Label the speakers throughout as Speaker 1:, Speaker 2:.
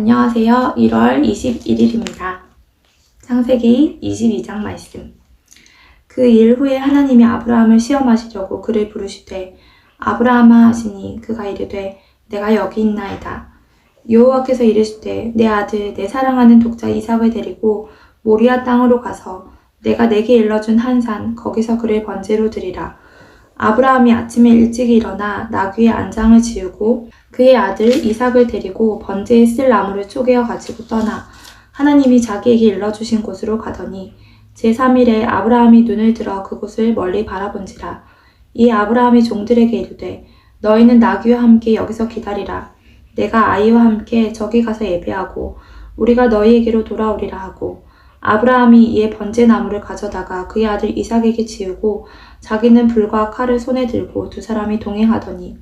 Speaker 1: 안녕하세요. 1월 21일입니다. 창세기 22장 말씀. 그 일 후에 하나님이 아브라함을 시험하시려고 그를 부르시되 아브라함아 하시니 그가 이르되 내가 여기 있나이다. 여호와께서 이르시되 내 아들 내 사랑하는 독자 이삭을 데리고 모리아 땅으로 가서 내가 내게 일러준 한 산 거기서 그를 번제로 드리라. 아브라함이 아침에 일찍 일어나 나귀의 안장을 지우고 그의 아들 이삭을 데리고 번제에 쓸 나무를 쪼개어 가지고 떠나 하나님이 자기에게 일러주신 곳으로 가더니 제3일에 아브라함이 눈을 들어 그곳을 멀리 바라본지라. 이 아브라함이 종들에게 이르되 너희는 나귀와 함께 여기서 기다리라. 내가 아이와 함께 저기 가서 예배하고 우리가 너희에게로 돌아오리라 하고 아브라함이 이에 번제 나무를 가져다가 그의 아들 이삭에게 지우고 자기는 불과 칼을 손에 들고 두 사람이 동행하더니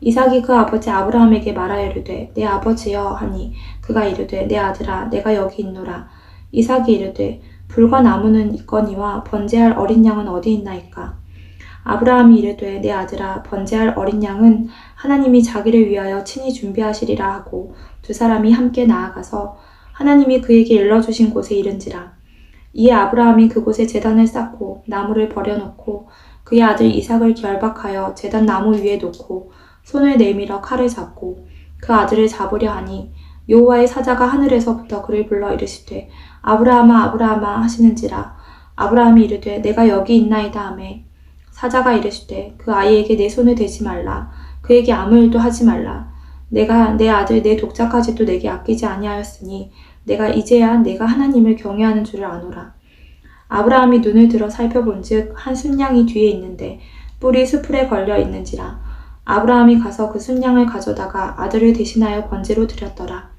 Speaker 1: 이삭이 그 아버지 아브라함에게 말하여 이르되 내 아버지여 하니 그가 이르되 내 아들아 내가 여기 있노라. 이삭이 이르되 불과 나무는 있거니와 번제할 어린 양은 어디 있나이까. 아브라함이 이르되 내 아들아 번제할 어린 양은 하나님이 자기를 위하여 친히 준비하시리라 하고 두 사람이 함께 나아가서 하나님이 그에게 일러주신 곳에 이른지라. 이에 아브라함이 그곳에 제단을 쌓고 나무를 버려놓고 그의 아들 이삭을 결박하여 제단 나무 위에 놓고 손을 내밀어 칼을 잡고 그 아들을 잡으려 하니 여호와의 사자가 하늘에서부터 그를 불러 이르시되 아브라함아 아브라함아 하시는지라. 아브라함이 이르되 내가 여기 있나이다 하매 사자가 이르시되 그 아이에게 내 손을 대지 말라. 그에게 아무 일도 하지 말라. 내가 내 아들 내 독자까지도 내게 아끼지 아니하였으니 내가 이제야 내가 하나님을 경외하는 줄을 아노라. 아브라함이 눈을 들어 살펴본즉 한 순양이 뒤에 있는데 뿔이 수풀에 걸려 있는지라. 아브라함이 가서 그 순양을 가져다가 아들을 대신하여 번제로 드렸더라.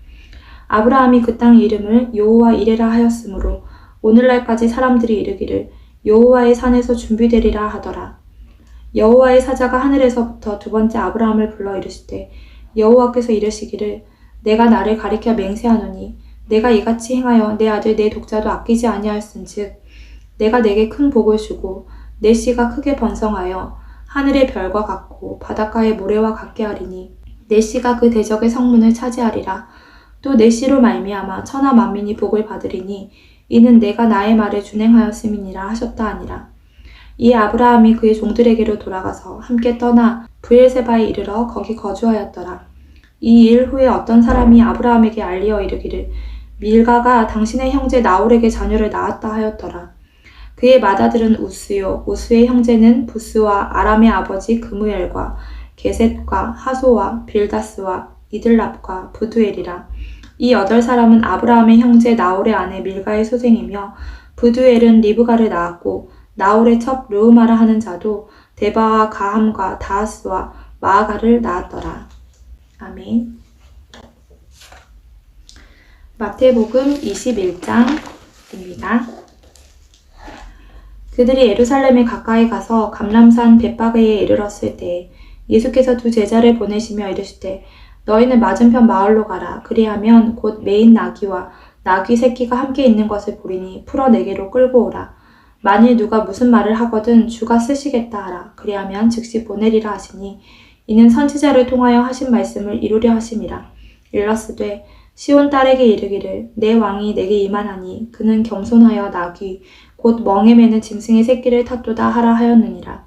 Speaker 1: 아브라함이 그 땅 이름을 여호와 이레라 하였으므로 오늘날까지 사람들이 이르기를 여호와의 산에서 준비되리라 하더라. 여호와의 사자가 하늘에서부터 두 번째 아브라함을 불러 이르시되 여호와께서 이르시기를 내가 나를 가리켜 맹세하노니 내가 이같이 행하여 내 아들 내 독자도 아끼지 아니하였은즉 내가 내게 큰 복을 주고 내 씨가 크게 번성하여 하늘의 별과 같고 바닷가의 모래와 같게 하리니 내 씨가 그 대적의 성문을 차지하리라. 또 내 씨로 말미암아 천하 만민이 복을 받으리니 이는 내가 나의 말을 준행하였음이니라 하셨다 하니라. 이에 아브라함이 그의 종들에게로 돌아가서 함께 떠나 브엘세바에 이르러 거기 거주하였더라. 이 일 후에 어떤 사람이 아브라함에게 알리어 이르기를 밀가가 당신의 형제 나홀에게 자녀를 낳았다 하였더라. 그의 맏아들은 우스요 우스의 형제는 부스와 아람의 아버지 그무엘과 게셋과 하소와 빌다스와 이들랍과 부두엘이라. 이 8사람은 아브라함의 형제 나홀의 아내 밀가의 소생이며 부두엘은 리브가를 낳았고 나홀의 첩 르우마라 하는 자도 데바와 가함과 다하스와 마아가를 낳았더라. 아멘. 마태복음 21장입니다. 그들이 예루살렘에 가까이 가서 감람산 벳바게에 이르렀을 때 예수께서 두 제자를 보내시며 이르시되 너희는 맞은편 마을로 가라. 그리하면 곧 매인 나귀와 나귀 새끼가 함께 있는 것을 보리니 풀어 내게로 끌고 오라. 만일 누가 무슨 말을 하거든 주가 쓰시겠다 하라. 그리하면 즉시 보내리라 하시니 이는 선지자를 통하여 하신 말씀을 이루려 하심이라. 일러스되 시온 딸에게 이르기를 내 왕이 내게 이만하니 그는 겸손하여 나귀 곧 멍에 매는 짐승의 새끼를 탔도다 하라 하였느니라.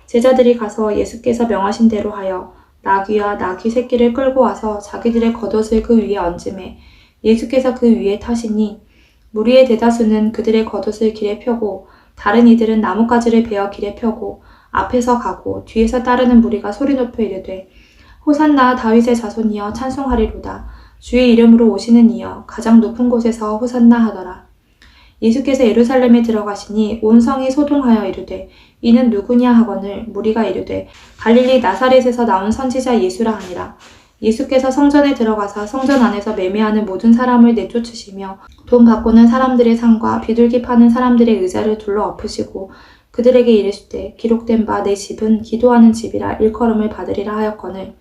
Speaker 1: 제자들이 가서 예수께서 명하신 대로 하여 나귀와 나귀 새끼를 끌고 와서 자기들의 겉옷을 그 위에 얹음에 예수께서 그 위에 타시니 무리의 대다수는 그들의 겉옷을 길에 펴고 다른 이들은 나뭇가지를 베어 길에 펴고 앞에서 가고 뒤에서 따르는 무리가 소리 높여 이르되 호산나 다윗의 자손이여 찬송하리로다. 주의 이름으로 오시는 이여 가장 높은 곳에서 호산나 하더라. 예수께서 예루살렘에 들어가시니 온 성이 소동하여 이르되 이는 누구냐 하거늘 무리가 이르되 갈릴리 나사렛에서 나온 선지자 예수라 하니라. 예수께서 성전에 들어가사 성전 안에서 매매하는 모든 사람을 내쫓으시며 돈 바꾸는 사람들의 상과 비둘기 파는 사람들의 의자를 둘러 엎으시고 그들에게 이르시되 기록된 바 내 집은 기도하는 집이라 일컬음을 받으리라 하였거늘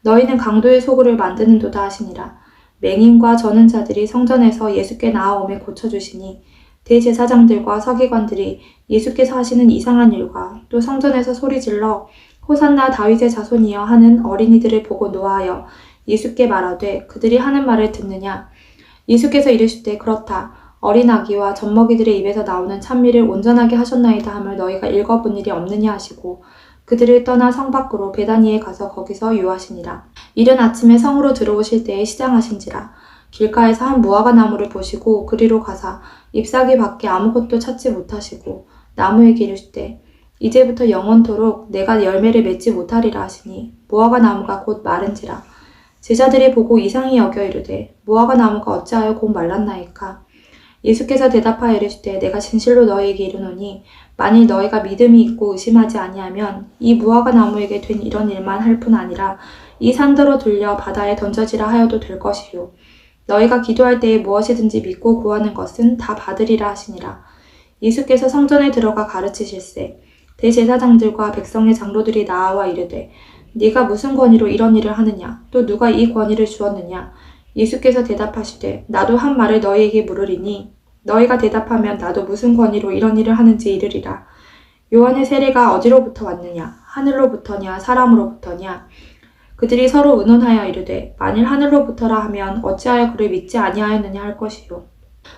Speaker 1: 너희는 강도의 소굴을 만드는도다 하시니라. 맹인과 저는 자들이 성전에서 예수께 나아오매 고쳐주시니 대제사장들과 서기관들이 예수께서 하시는 이상한 일과 또 성전에서 소리질러 호산나 다윗의 자손이여 하는 어린이들을 보고 노하여 예수께 말하되 그들이 하는 말을 듣느냐. 예수께서 이르시되 그렇다. 어린 아기와 젖먹이들의 입에서 나오는 찬미를 온전하게 하셨나이다 함을 너희가 읽어본 일이 없느냐 하시고 그들을 떠나 성 밖으로 베다니에 가서 거기서 유하시니라. 이른 아침에 성으로 들어오실 때에 시장하신지라. 길가에서 한 무화과 나무를 보시고 그리로 가사 잎사귀 밖에 아무것도 찾지 못하시고 나무에게 이르시되 이제부터 영원토록 내가 열매를 맺지 못하리라 하시니 무화과 나무가 곧 마른지라. 제자들이 보고 이상히 여겨 이르되 무화과 나무가 어찌하여 곧 말랐나이까. 예수께서 대답하여 이르시되 내가 진실로 너희에게 이르노니 만일 너희가 믿음이 있고 의심하지 아니하면 이 무화과 나무에게 된 이런 일만 할 뿐 아니라 이 산더러 들려 바다에 던져지라 하여도 될 것이요. 너희가 기도할 때에 무엇이든지 믿고 구하는 것은 다 받으리라 하시니라. 예수께서 성전에 들어가 가르치실세 대제사장들과 백성의 장로들이 나아와 이르되 네가 무슨 권위로 이런 일을 하느냐 또 누가 이 권위를 주었느냐. 예수께서 대답하시되 나도 한 말을 너희에게 물으리니 너희가 대답하면 나도 무슨 권위로 이런 일을 하는지 이르리라. 요한의 세례가 어디로부터 왔느냐 하늘로부터냐 사람으로부터냐. 그들이 서로 의논하여 이르되 만일 하늘로부터라 하면 어찌하여 그를 믿지 아니하였느냐 할 것이요.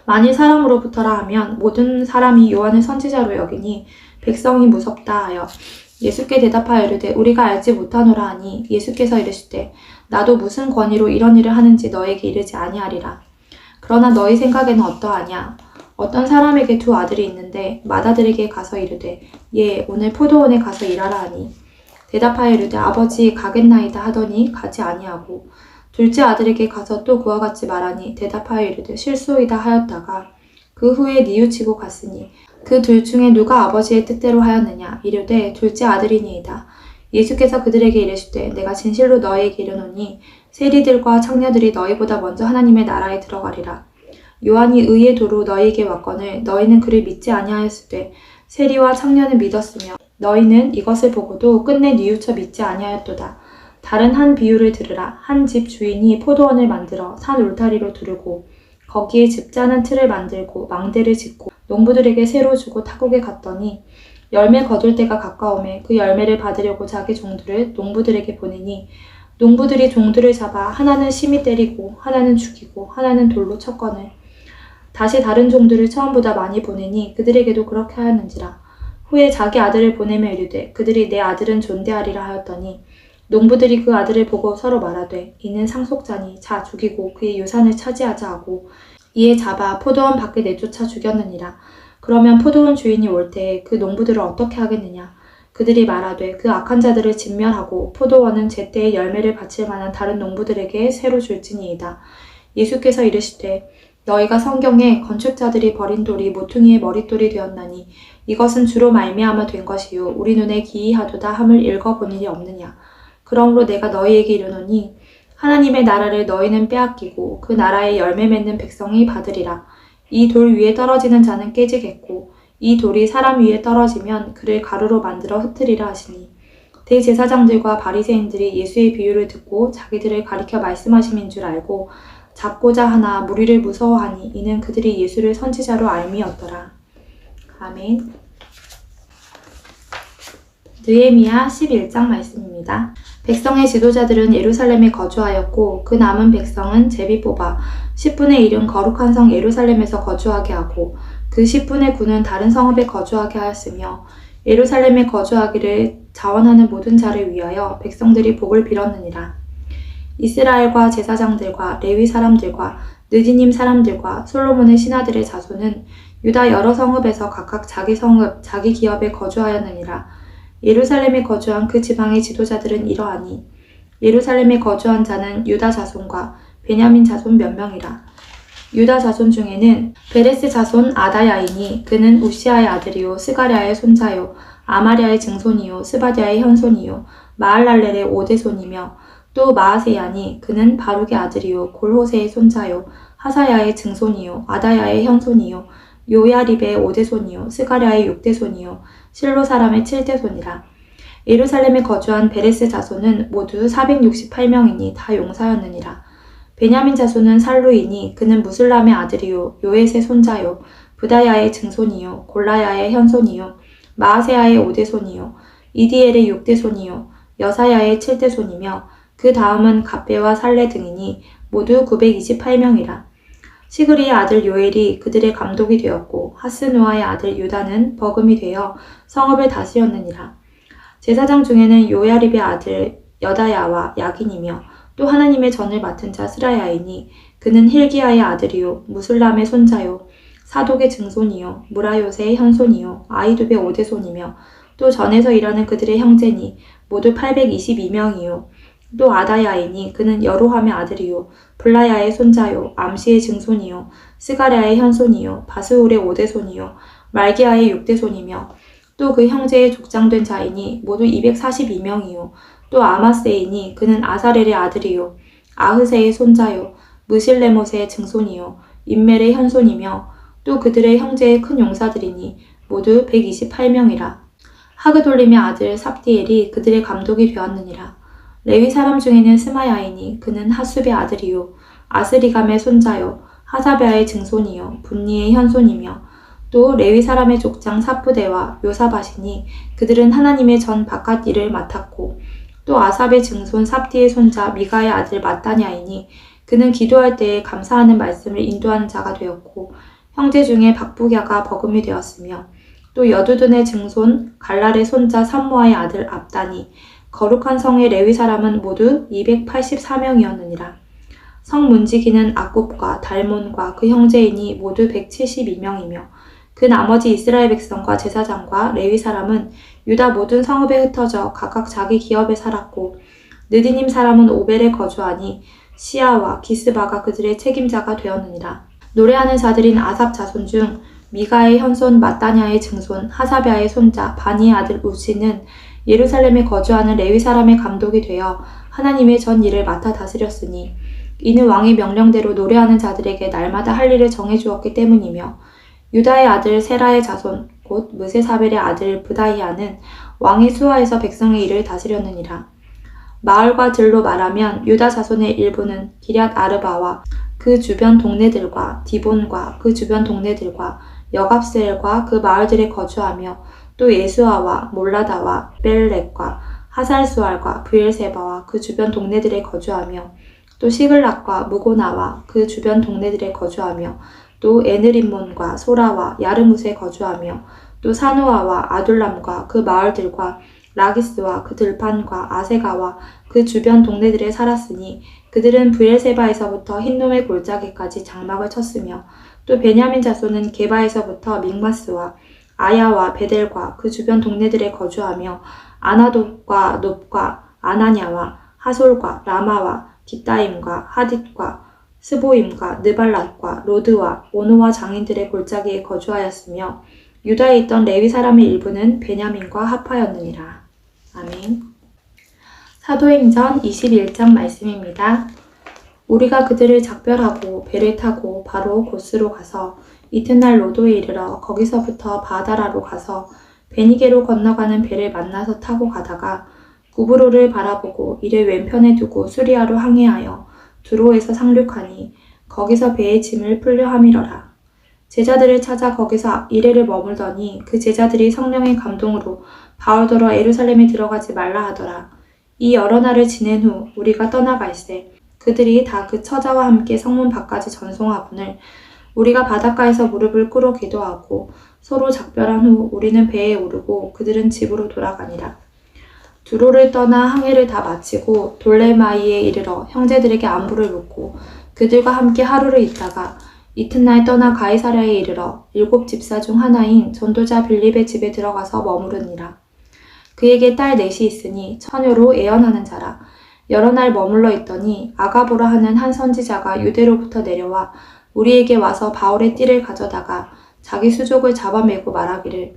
Speaker 1: 만일 사람으로부터라 하면 모든 사람이 요한을 선지자로 여기니 백성이 무섭다 하여 예수께 대답하여 이르되 우리가 알지 못하노라 하니 예수께서 이르시되 나도 무슨 권위로 이런 일을 하는지 너에게 이르지 아니하리라. 그러나 너희 생각에는 어떠하냐. 어떤 사람에게 두 아들이 있는데 맏아들에게 가서 이르되 예 오늘 포도원에 가서 일하라 하니 대답하여 이르되 아버지 가겠나이다 하더니 가지 아니하고 둘째 아들에게 가서 또 그와 같이 말하니 대답하여 이르되 실소이다 하였다가 그 후에 뉘우치고 갔으니 그 둘 중에 누가 아버지의 뜻대로 하였느냐 이르되 둘째 아들이니이다. 예수께서 그들에게 이르시되 내가 진실로 너희에게 이르노니 세리들과 창녀들이 너희보다 먼저 하나님의 나라에 들어가리라. 요한이 의의 도로 너희에게 왔거늘 너희는 그를 믿지 아니하였으되 세리와 창녀는 믿었으며 너희는 이것을 보고도 끝내 뉘우쳐 믿지 아니하였도다. 다른 한 비유를 들으라. 한 집 주인이 포도원을 만들어 산 울타리로 두르고 거기에 즙자는 틀을 만들고 망대를 짓고 농부들에게 새로 주고 타국에 갔더니 열매 거둘 때가 가까우매 그 열매를 받으려고 자기 종들을 농부들에게 보내니 농부들이 종들을 잡아 하나는 심히 때리고 하나는 죽이고 하나는 돌로 쳤거늘 다시 다른 종들을 처음보다 많이 보내니 그들에게도 그렇게 하였는지라. 후에 자기 아들을 보내며 이르되 그들이 내 아들은 존대하리라 하였더니 농부들이 그 아들을 보고 서로 말하되 이는 상속자니 자 죽이고 그의 유산을 차지하자 하고 이에 잡아 포도원 밖에 내쫓아 죽였느니라. 그러면 포도원 주인이 올 때에 그 농부들을 어떻게 하겠느냐. 그들이 말하되 그 악한 자들을 진멸하고 포도원은 제때에 열매를 바칠 만한 다른 농부들에게 새로 줄지니이다. 예수께서 이르시되 너희가 성경에 건축자들이 버린 돌이 모퉁이의 머릿돌이 되었나니 이것은 주로 말미암아 된 것이요 우리 눈에 기이하도다 함을 읽어본 일이 없느냐. 그러므로 내가 너희에게 이르노니 하나님의 나라를 너희는 빼앗기고 그 나라에 열매 맺는 백성이 받으리라. 이 돌 위에 떨어지는 자는 깨지겠고 이 돌이 사람 위에 떨어지면 그를 가루로 만들어 흩으리라 하시니 대제사장들과 바리새인들이 예수의 비유를 듣고 자기들을 가리켜 말씀하심인 줄 알고 잡고자 하나 무리를 무서워하니 이는 그들이 예수를 선지자로 알미었더라. 아멘. 느헤미야 11장 말씀입니다. 백성의 지도자들은 예루살렘에 거주하였고 그 남은 백성은 제비 뽑아 10분의 1은 거룩한 성 예루살렘에서 거주하게 하고 그 10분의 9는 다른 성읍에 거주하게 하였으며 예루살렘에 거주하기를 자원하는 모든 자를 위하여 백성들이 복을 빌었느니라. 이스라엘과 제사장들과 레위 사람들과 느디님 사람들과 솔로몬의 신하들의 자손은 유다 여러 성읍에서 각각 자기 성읍, 자기 기업에 거주하였느니라. 예루살렘에 거주한 그 지방의 지도자들은 이러하니 예루살렘에 거주한 자는 유다 자손과 베냐민 자손 몇 명이라. 유다 자손 중에는 베레스 자손 아다야이니 그는 우시아의 아들이요 스가랴의 손자요 아마랴의 증손이요 스바디아의 현손이요 마할랄렐의 오대손이며 또 마아세야니 그는 바룩의 아들이요 골호세의 손자요 하사야의 증손이요 아다야의 현손이요 요야립의 오대손이요 스가랴의 육대손이요 실로 사람의 7대손이라. 예루살렘에 거주한 베레스 자손은 모두 468명이니 다 용사였느니라. 베냐민 자손은 살루이니 그는 무슬람의 아들이요 요엣의 손자요 부다야의 증손이요 골라야의 현손이요 마아세야의 오대손이요 이디엘의 육대손이요 여사야의 7대손이며 그 다음은 갑배와 살레 등이니 모두 928명이라. 시그리의 아들 요엘이 그들의 감독이 되었고 하스누아의 아들 유다는 버금이 되어 성읍을 다스렸느니라. 제사장 중에는 요야립의 아들 여다야와 야긴이며 또 하나님의 전을 맡은 자 스라야이니 그는 힐기야의 아들이요 무술람의 손자요 사독의 증손이요 무라요세의 현손이요 아이두의 오대손이며 또 전에서 일하는 그들의 형제니 모두 822명이요 또 아다야이니 그는 여로함의 아들이요 블라야의 손자요 암시의 증손이요 스가랴의 현손이요 바스울의 오대손이요 말기야의 육대손이며 또 그 형제의 족장된 자이니 모두 242명이요 또 아마세이니 그는 아사렐의 아들이요 아흐세의 손자요 무실레못의 증손이요 인멜의 현손이며 또 그들의 형제의 큰 용사들이니 모두 128명이라. 하그돌림의 아들 삽디엘이 그들의 감독이 되었느니라. 레위 사람 중에는 스마야이니 그는 하숲의 아들이요 아스리감의 손자요 하사베아의 증손이요 분니의 현손이며 또 레위 사람의 족장 사프대와 요사바시니 그들은 하나님의 전 바깥 일을 맡았고 또 아삽의 증손 삽디의 손자 미가의 아들 마따냐이니 그는 기도할 때에 감사하는 말씀을 인도하는 자가 되었고 형제 중에 박부갸가 버금이 되었으며 또 여두둔의 증손 갈랄의 손자 삼모아의 아들 압다니 거룩한 성의 레위 사람은 모두 284명이었느니라. 성 문지기는 아굽과 달몬과 그 형제이니 모두 172명이며 그 나머지 이스라엘 백성과 제사장과 레위 사람은 유다 모든 성읍에 흩어져 각각 자기 기업에 살았고 느디님 사람은 오벨에 거주하니 시아와 기스바가 그들의 책임자가 되었느니라. 노래하는 자들인 아삽 자손 중 미가의 현손 마따냐의 증손 하사베아의 손자 바니의 아들 우시는 예루살렘에 거주하는 레위 사람의 감독이 되어 하나님의 전 일을 맡아 다스렸으니 이는 왕의 명령대로 노래하는 자들에게 날마다 할 일을 정해주었기 때문이며 유다의 아들 세라의 자손 곧 무세사벨의 아들 브다히아는 왕의 수하에서 백성의 일을 다스렸느니라. 마을과 들로 말하면 유다 자손의 일부는 기럇 아르바와 그 주변 동네들과 디본과 그 주변 동네들과 여갑스엘과 그 마을들에 거주하며 또 예수아와 몰라다와 벨렉과 하살수알과 브엘세바와 그 주변 동네들에 거주하며 또 시글락과 무고나와 그 주변 동네들에 거주하며 또 에느림몬과 소라와 야르뭇에 거주하며 또 사누아와 아둘람과 그 마을들과 라기스와 그 들판과 아세가와 그 주변 동네들에 살았으니 그들은 브엘세바에서부터 흰놈의 골짜기까지 장막을 쳤으며 또 베냐민 자손은 게바에서부터 믹마스와 아야와 베델과 그 주변 동네들에 거주하며 아나돗과 놉과 아나냐와 하솔과 라마와 깃다임과 하딧과 스보임과 느발랏과 로드와 오노와 장인들의 골짜기에 거주하였으며 유다에 있던 레위 사람의 일부는 베냐민과 합하였느니라. 아멘. 사도행전 21장 말씀입니다. 우리가 그들을 작별하고 배를 타고 바로 고스로 가서 이튿날 로도에 이르러 거기서부터 바다라로 가서 베니게로 건너가는 배를 만나서 타고 가다가 구브로를 바라보고 이를 왼편에 두고 수리아로 항해하여 두로에서 상륙하니 거기서 배의 짐을 풀려 함이러라. 제자들을 찾아 거기서 이래를 머물더니 그 제자들이 성령의 감동으로 바울더러 예루살렘에 들어가지 말라 하더라. 이 여러 날을 지낸 후 우리가 떠나갈새 그들이 다 그 처자와 함께 성문 밖까지 전송하거늘 우리가 바닷가에서 무릎을 꿇어 기도하고 서로 작별한 후 우리는 배에 오르고 그들은 집으로 돌아가니라. 두로를 떠나 항해를 다 마치고 돌레마이에 이르러 형제들에게 안부를 묻고 그들과 함께 하루를 있다가 이튿날 떠나 가이사랴에 이르러 7 집사 중 하나인 전도자 빌립의 집에 들어가서 머무르니라. 그에게 딸 넷이 있으니 처녀로 애언하는 자라. 여러 날 머물러 있더니 아가보라 하는 한 선지자가 유대로부터 내려와 우리에게 와서 바울의 띠를 가져다가 자기 수족을 잡아매고 말하기를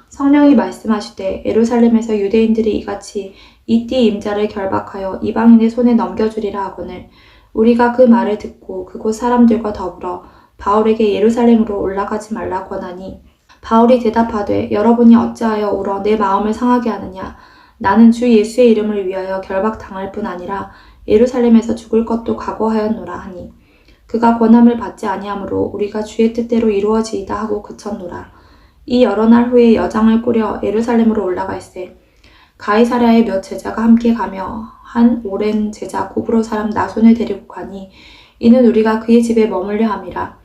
Speaker 1: 성령이 말씀하시되 예루살렘에서 유대인들이 이같이 이 띠 임자를 결박하여 이방인의 손에 넘겨주리라 하거늘 우리가 그 말을 듣고 그곳 사람들과 더불어 바울에게 예루살렘으로 올라가지 말라 권하니 바울이 대답하되 여러분이 어찌하여 울어 내 마음을 상하게 하느냐 나는 주 예수의 이름을 위하여 결박당할 뿐 아니라 예루살렘에서 죽을 것도 각오하였노라 하니 그가 권함을 받지 아니하므로 우리가 주의 뜻대로 이루어지이다 하고 그쳤노라. 이 여러 날 후에 여장을 꾸려 예루살렘으로 올라갈새 가이사랴에 몇 제자가 함께 가며 한 오랜 제자 고브로 사람 나손을 데리고 가니 이는 우리가 그의 집에 머물려 함이라.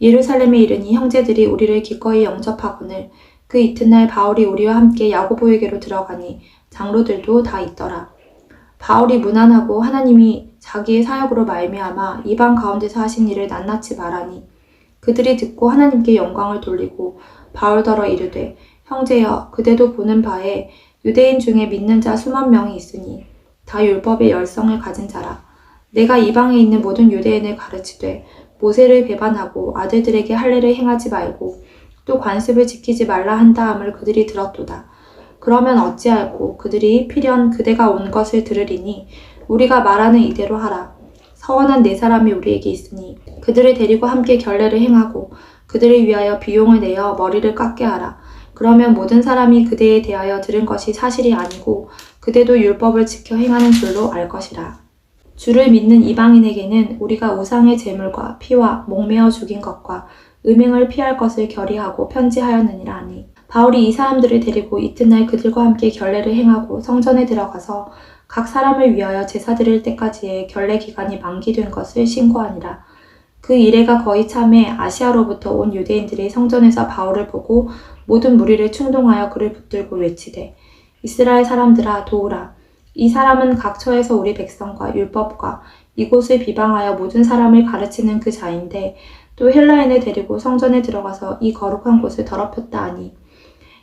Speaker 1: 예루살렘에 이르니 형제들이 우리를 기꺼이 영접하거늘 그 이튿날 바울이 우리와 함께 야고보에게로 들어가니 장로들도 다 있더라. 바울이 무난하고 하나님이 자기의 사역으로 말미암아 이방 가운데서 하신 일을 낱낱이 말하니 그들이 듣고 하나님께 영광을 돌리고 바울더러 이르되 형제여 그대도 보는 바에 유대인 중에 믿는 자 수만 명이 있으니 다 율법의 열성을 가진 자라. 내가 이방에 있는 모든 유대인을 가르치되 모세를 배반하고 아들들에게 할례를 행하지 말고 또 관습을 지키지 말라 한 다음을 그들이 들었도다. 그러면 어찌할꼬 그들이 필연 그대가 온 것을 들으리니 우리가 말하는 이대로 하라. 서원한 네 사람이 우리에게 있으니 그들을 데리고 함께 결례를 행하고 그들을 위하여 비용을 내어 머리를 깎게 하라. 그러면 모든 사람이 그대에 대하여 들은 것이 사실이 아니고 그대도 율법을 지켜 행하는 줄로 알 것이라. 주를 믿는 이방인에게는 우리가 우상의 제물과 피와 목매어 죽인 것과 음행을 피할 것을 결의하고 편지하였느니라 하니 바울이 이 사람들을 데리고 이튿날 그들과 함께 결례를 행하고 성전에 들어가서 각 사람을 위하여 제사 드릴 때까지의 결례 기간이 만기된 것을 신고하니라. 그 이래가 거의 참에 아시아로부터 온 유대인들이 성전에서 바울을 보고 모든 무리를 충동하여 그를 붙들고 외치되 이스라엘 사람들아 도우라. 이 사람은 각처에서 우리 백성과 율법과 이곳을 비방하여 모든 사람을 가르치는 그 자인데 또 헬라인을 데리고 성전에 들어가서 이 거룩한 곳을 더럽혔다 하니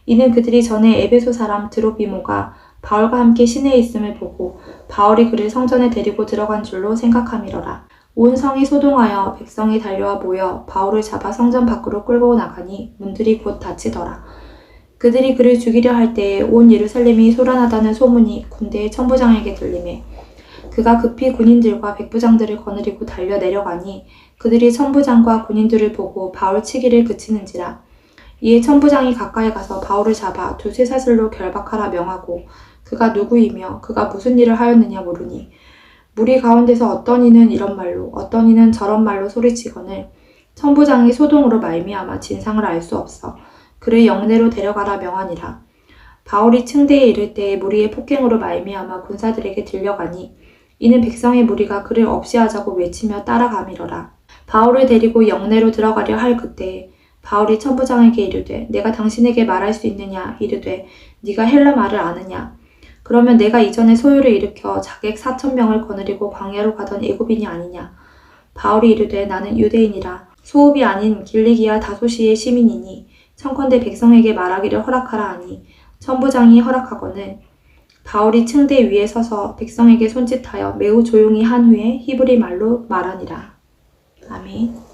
Speaker 1: 이는 그들이 전에 에베소 사람 드로비모가 바울과 함께 시내에 있음을 보고 바울이 그를 성전에 데리고 들어간 줄로 생각함이러라. 온 성이 소동하여 백성이 달려와 모여 바울을 잡아 성전 밖으로 끌고 나가니 문들이 곧 닫히더라. 그들이 그를 죽이려 할 때에 온 예루살렘이 소란하다는 소문이 군대의 천부장에게 들리매 그가 급히 군인들과 백부장들을 거느리고 달려 내려가니 그들이 천부장과 군인들을 보고 바울 치기를 그치는지라. 이에 천부장이 가까이 가서 바울을 잡아 두 쇠사슬로 결박하라 명하고 그가 누구이며 그가 무슨 일을 하였느냐 물으니 무리 가운데서 어떤 이는 이런 말로 어떤 이는 저런 말로 소리치거늘 천부장이 소동으로 말미암아 진상을 알 수 없어 그를 영내로 데려가라 명하니라. 바울이 층대에 이를 때에 무리의 폭행으로 말미암아 군사들에게 들려가니 이는 백성의 무리가 그를 없이하자고 외치며 따라가미러라. 바울을 데리고 영내로 들어가려 할 그때에 바울이 천부장에게 이르되 내가 당신에게 말할 수 있느냐 이르되 네가 헬라 말을 아느냐. 그러면 내가 이전에 소요를 일으켜 자객 4,000명을 거느리고 광야로 가던 애굽인이 아니냐. 바울이 이르되 나는 유대인이라 소읍이 아닌 길리기아 다소시의 시민이니 청컨대 백성에게 말하기를 허락하라 하니 천부장이 허락하거늘 바울이 층대 위에 서서 백성에게 손짓하여 매우 조용히 한 후에 히브리 말로 말하니라. 아멘.